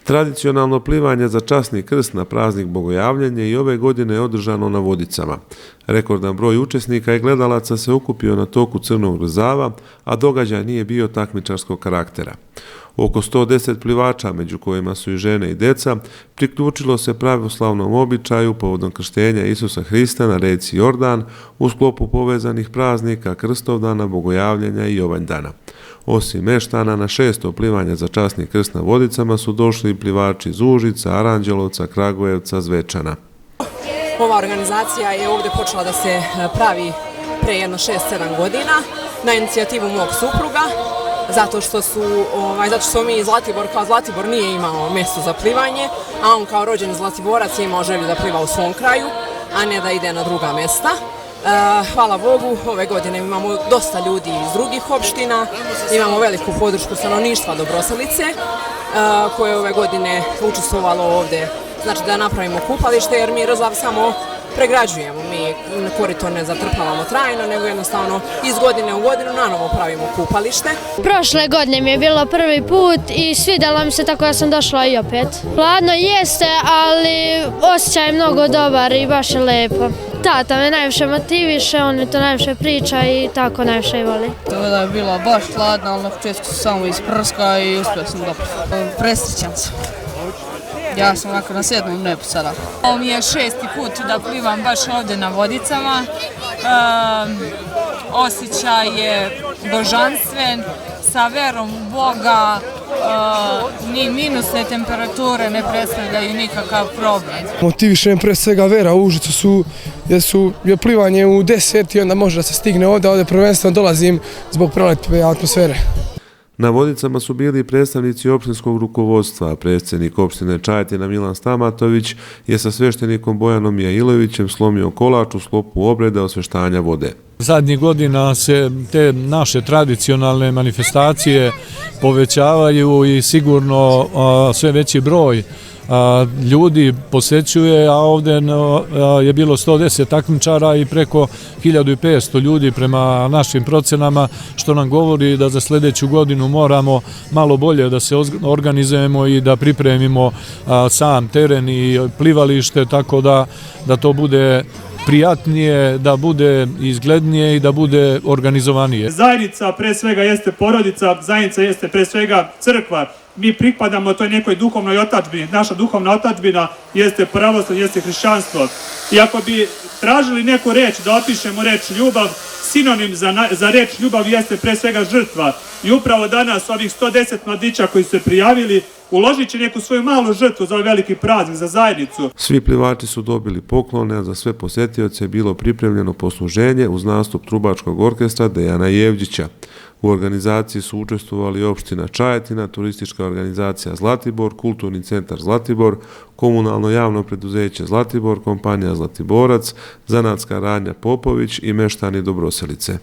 Tradicionalno plivanje za časni krst na praznik Bogojavljenja i ove godine je održano na Vodicama. Rekordan broj učesnika i gledalaca se okupio na toku Crnog Rzava, a događaj nije bio takmičarskog karaktera. Oko 110 plivača, među kojima su i žene i deca, priključilo se pravoslavnom običaju povodom krštenja Isusa Hrista na reci Jordan u sklopu povezanih praznika Krstovdana, Bogojavljenja i Jovanjdana. Osim meštana, na 600 plivanja za časni krst na Vodicama su došli plivači iz Užica, Aranđelovca, Kragujevca, Zvečana. Ova organizacija je ovdje počela da se pravi pre jedno 6-7 godina na inicijativu mog supruga, zato što smo mi Zlatibor, kao Zlatibor nije imao mjesto za plivanje, a on kao rođeni Zlatiborac je imao želju da pliva u svom kraju, a ne da ide na druga mjesta. Hvala Bogu, ove godine imamo dosta ljudi iz drugih opština, imamo veliku podršku stanovništva Dobroselice koje ove godine učestvovalo ovdje, znači da napravimo kupalište jer mi Rzav samo pregrađujemo, mi korito ne zatrpavamo trajno, nego jednostavno iz godine u godinu nanovo pravimo kupalište. Prošle godine mi je bilo prvi put i svidjelo mi se, tako da sam došla i opet. Hladno jeste, ali osjećaj je mnogo dobar i baš je lepo. Tata me najviše motiviše, on mi to najviše priča i tako najviše i voli. Tada je bila baš hladna, ali na početku sam samo isprska i uspio sam dobro. Presrećan sam. Ja sam ovako na 7. nebu sada. Ovo mi je 6. put da plivam baš ovdje na Vodicama. Osjećaj je božanstven, sa verom u Boga, ni minusne temperature ne predstavljaju nikakav problem. Motiviše me pre svega vera, u Užicu je plivanje u 10 i onda može da se stigne ovdje prvenstveno dolazim zbog prelepe atmosfere. Na Vodicama su bili predstavnici opštinskog rukovodstva, a predsjednik opštine Čajetina Milan Stamatović je sa sveštenikom Bojanom Jailovićem slomio kolač u sklopu obreda osveštanja vode. Zadnjih godina se te naše tradicionalne manifestacije povećavaju i sigurno sve veći broj ljudi posećuje, a ovdje je bilo 110 takmičara i preko 1500 ljudi prema našim procenama, što nam govori da za sljedeću godinu moramo malo bolje da se organizujemo i da pripremimo sam teren i plivalište, tako da to bude prijatnije, da bude izglednije i da bude organizovanije. Zajednica pre svega jeste porodica, zajednica jeste pre svega crkva. Mi pripadamo toj nekoj duhovnoj otadžbini. Naša duhovna otadžbina jeste pravoslavlje, jeste hrišćanstvo. I ako bi tražili neku reč, da opišemo reč ljubav, sinonim za reč ljubav jeste pre svega žrtva. I upravo danas ovih 110 mladića koji su se prijavili uložit će neku svoju malu žrtvu za ovaj veliki praznik, za zajednicu. Svi plivači su dobili poklone, a za sve posetioce je bilo pripremljeno posluženje uz nastup trubačkog orkestra Dejana Jevđića. U organizaciji su učestvovali opština Čajetina, turistička organizacija Zlatibor, kulturni centar Zlatibor, komunalno javno preduzeće Zlatibor, kompanija Zlatiborac, zanatska radnja Popović i meštani Dobroselice.